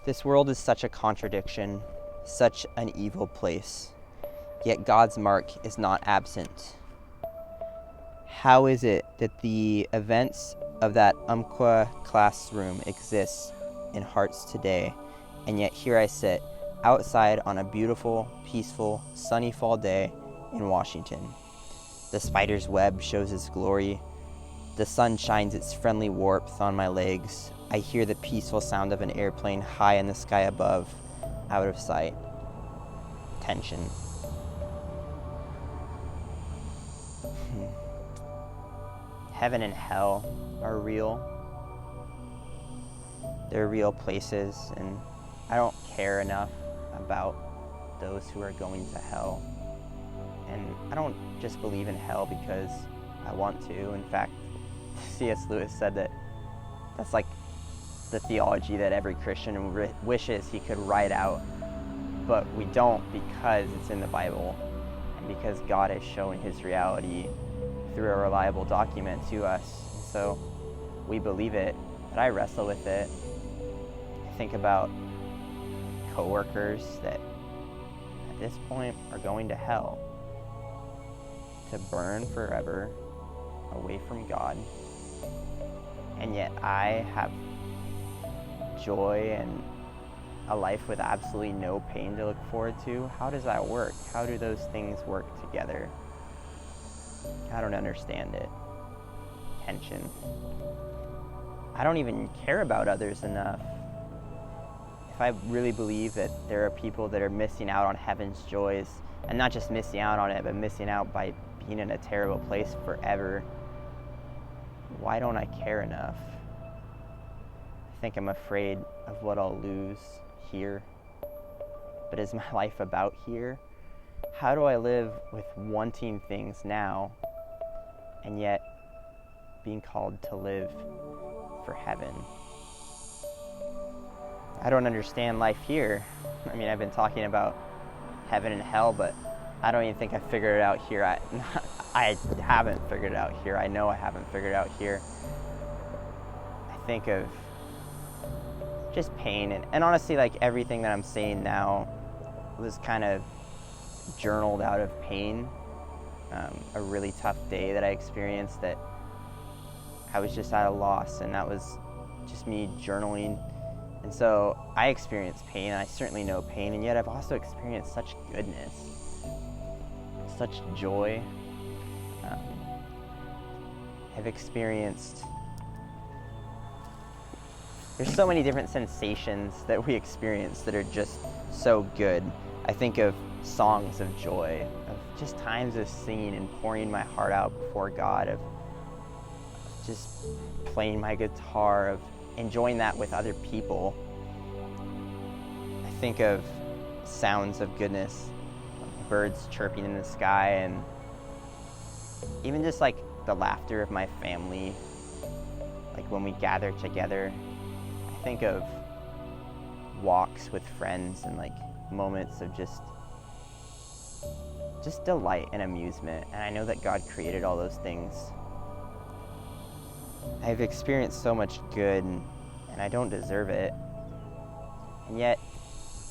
This world is such a contradiction, such an evil place, yet God's mark is not absent. How is it that the events of that Umpqua classroom exist in hearts today, and yet here I sit outside on a beautiful, peaceful, sunny fall day in Washington. The spider's web shows its glory. The sun shines its friendly warmth on my legs. I hear the peaceful sound of an airplane high in the sky above, out of sight. Tension. Heaven and hell are real. They're real places, and I don't care enough about those who are going to hell. And I don't just believe in hell because I want to. In fact, C.S. Lewis said that that's like the theology that every Christian wishes he could write out, but we don't because it's in the Bible and because God has shown his reality through a reliable document to us. So we believe it, but I wrestle with it. I think about coworkers that at this point are going to hell to burn forever away from God, and yet I have joy and a life with absolutely no pain to look forward to. How does that work? How do those things work together? I don't understand it. Tension. I don't even care about others enough. If I really believe that there are people that are missing out on heaven's joys, and not just missing out on it, but missing out by being in a terrible place forever, why don't I care enough? I think I'm afraid of what I'll lose here. But is my life about here? How do I live with wanting things now and yet being called to live for heaven? I don't understand life here. I mean, I've been talking about heaven and hell, but I don't even think I figured it out here. I haven't figured it out here. I know I haven't figured it out here. I think of just pain, and honestly, like everything that I'm saying now was kind of journaled out of pain. A really tough day that I experienced that I was just at a loss, and that was just me journaling. And so I experienced pain, and I certainly know pain, and yet I've also experienced such goodness, such joy. I've experienced, there's so many different sensations that we experience that are just so good. I think of songs of joy, of just times of singing and pouring my heart out before God, of just playing my guitar, of enjoying that with other people. I think of sounds of goodness, birds chirping in the sky, and even just like the laughter of my family, like when we gather together. I think of walks with friends and like moments of just delight and amusement, and I know that God created all those things. I've experienced so much good, and I don't deserve it, and yet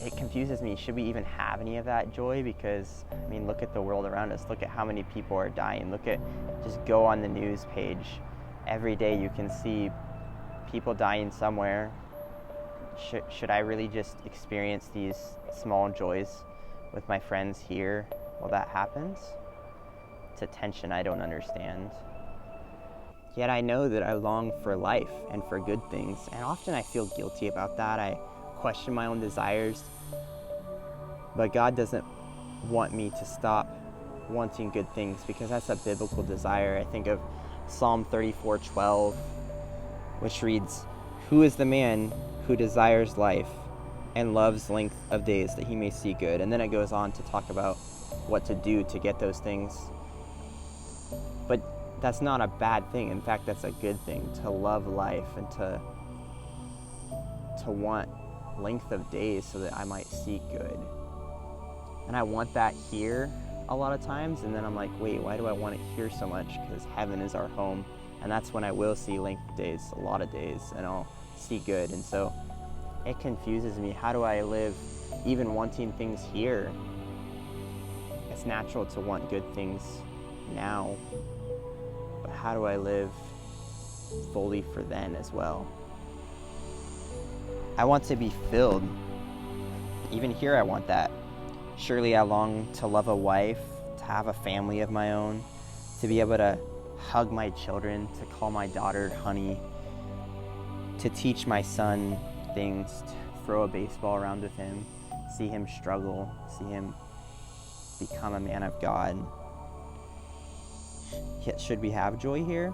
it confuses me. Should we even have any of that joy? Because, I mean, look at the world around us. Look at how many people are dying. Just go on the news page. Every day you can see people dying somewhere. Should I really just experience these small joys with my friends here while that happens? It's a tension I don't understand. Yet I know that I long for life and for good things, and often I feel guilty about that. I question my own desires, but God doesn't want me to stop wanting good things, because that's a biblical desire. I think of Psalm 34:12, which reads, "Who is the man who desires life and loves length of days that he may see good?" And then it goes on to talk about what to do to get those things. But that's not a bad thing. In fact, that's a good thing, to love life and to want length of days so that I might see good. And I want that here a lot of times, and then I'm like, wait, why do I want it here so much? Because heaven is our home, and that's when I will see length of days, a lot of days, and I'll see good. And so It confuses me. How do I live even wanting things here? It's natural to want good things now, but how do I live fully for then as well? I want to be filled. Even here I want that. Surely I long to love a wife, to have a family of my own, to be able to hug my children, to call my daughter honey, to teach my son things, to throw a baseball around with him, see him struggle, see him become a man of God. Yet should we have joy here?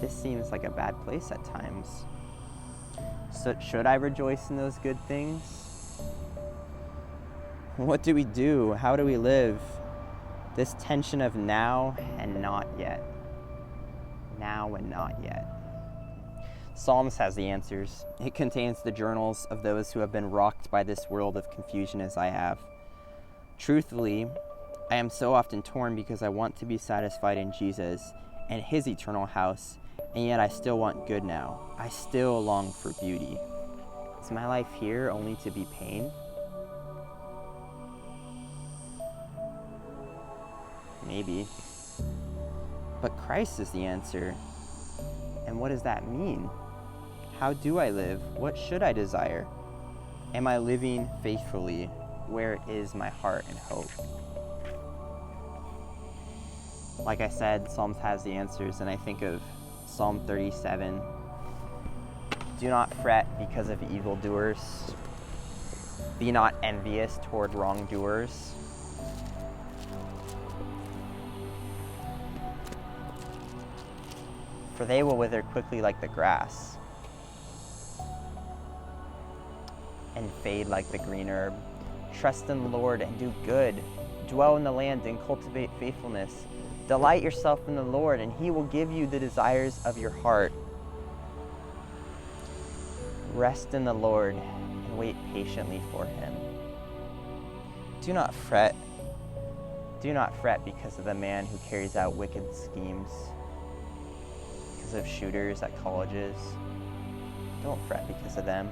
This seems like a bad place at times. So should I rejoice in those good things? What do we do? How do we live? This tension of now and not yet. Now and not yet. Psalms has the answers. It contains the journals of those who have been rocked by this world of confusion as I have. Truthfully, I am so often torn because I want to be satisfied in Jesus and his eternal house, and yet I still want good now. I still long for beauty. Is my life here only to be pain? Maybe. But Christ is the answer. And what does that mean? How do I live? What should I desire? Am I living faithfully? Where is my heart and hope? Like I said, Psalms has the answers, and I think of Psalm 37. Do not fret because of evildoers. Be not envious toward wrongdoers. For they will wither quickly like the grass and fade like the green herb. Trust in the Lord and do good. Dwell in the land and cultivate faithfulness. Delight yourself in the Lord, and he will give you the desires of your heart. Rest in the Lord and wait patiently for him. Do not fret. Do not fret because of the man who carries out wicked schemes, because of shooters at colleges. Don't fret because of them.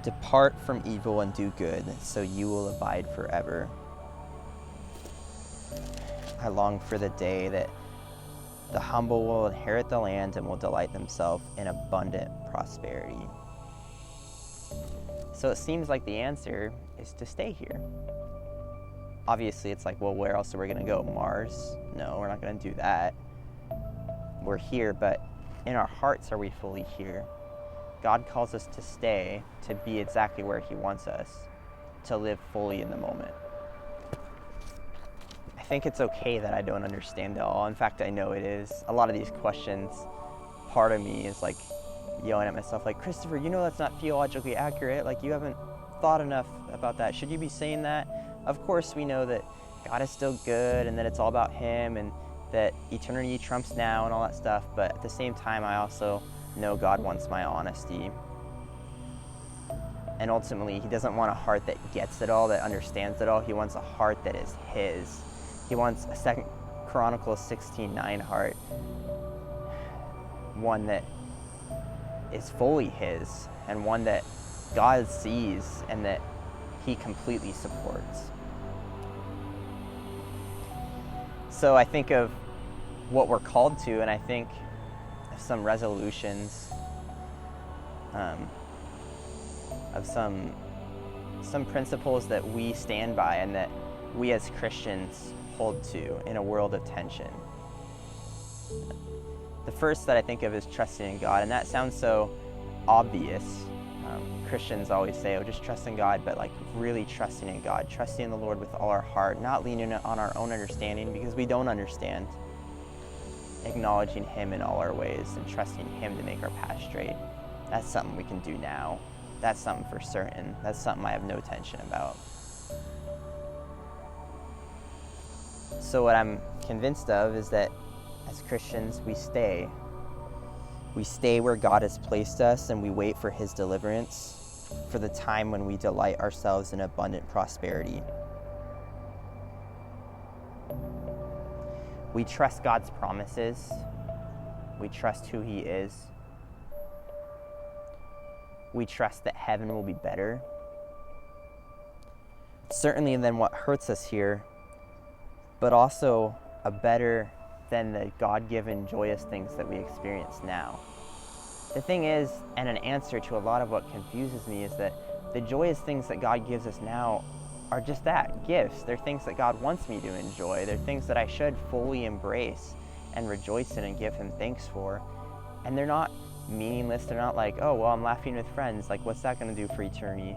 Depart from evil and do good, so you will abide forever. I long for the day that the humble will inherit the land and will delight themselves in abundant prosperity. So it seems like the answer is to stay here. Obviously, it's like, well, where else are we going to go? Mars? No, we're not going to do that. We're here, but in our hearts, are we fully here? God calls us to stay, to be exactly where he wants us, to live fully in the moment. I think it's okay that I don't understand it all. In fact, I know it is. A lot of these questions, part of me is like yelling at myself, like, Kristopher, you know that's not theologically accurate. Like, you haven't thought enough about that. Should you be saying that? Of course, we know that God is still good and that it's all about him and that eternity trumps now and all that stuff. But at the same time, I also know God wants my honesty. And ultimately, he doesn't want a heart that gets it all, that understands it all. He wants a heart that is his. He wants a 2 Chronicles 16:9 heart, one that is fully his, and one that God sees and that he completely supports. So I think of what we're called to, and I think of some resolutions, of some principles that we stand by and that we as Christians hold to in a world of tension. The first that I think of is trusting in God, and that sounds so obvious. Christians always say, oh, just trust in God, but like really trusting in God, trusting in the Lord with all our heart, not leaning on our own understanding because we don't understand. Acknowledging him in all our ways and trusting him to make our path straight. That's something we can do now. That's something for certain. That's something I have no tension about. So what I'm convinced of is that as Christians, we stay. We stay where God has placed us and we wait for his deliverance, for the time when we delight ourselves in abundant prosperity. We trust God's promises. We trust who he is. we trust that heaven will be better, certainly than what hurts us here, but also a better than the God-given joyous things that we experience now. The thing is, and an answer to a lot of what confuses me, is that the joyous things that God gives us now are just that, gifts. They're things that God wants me to enjoy. They're things that I should fully embrace and rejoice in and give him thanks for. And they're not meaningless. They're not like, oh, well, I'm laughing with friends. Like, what's that going to do for eternity?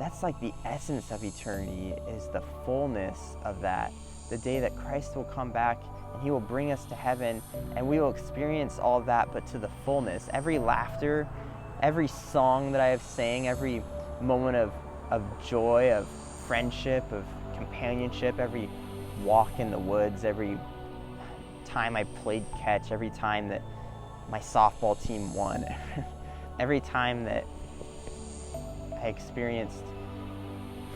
That's like the essence of eternity, is the fullness of that. The day that Christ will come back and he will bring us to heaven, and we will experience all of that, but to the fullness. Every laughter, every song that I have sang, every moment of joy, of friendship, of companionship, every walk in the woods, every time I played catch, every time that my softball team won, every time that I experienced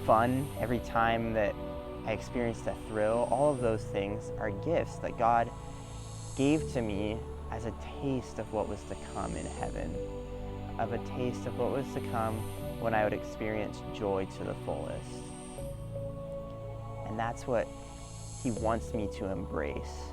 fun, every time that I experienced a thrill, all of those things are gifts that God gave to me as a taste of what was to come in heaven, of a taste of what was to come when I would experience joy to the fullest. And that's what he wants me to embrace.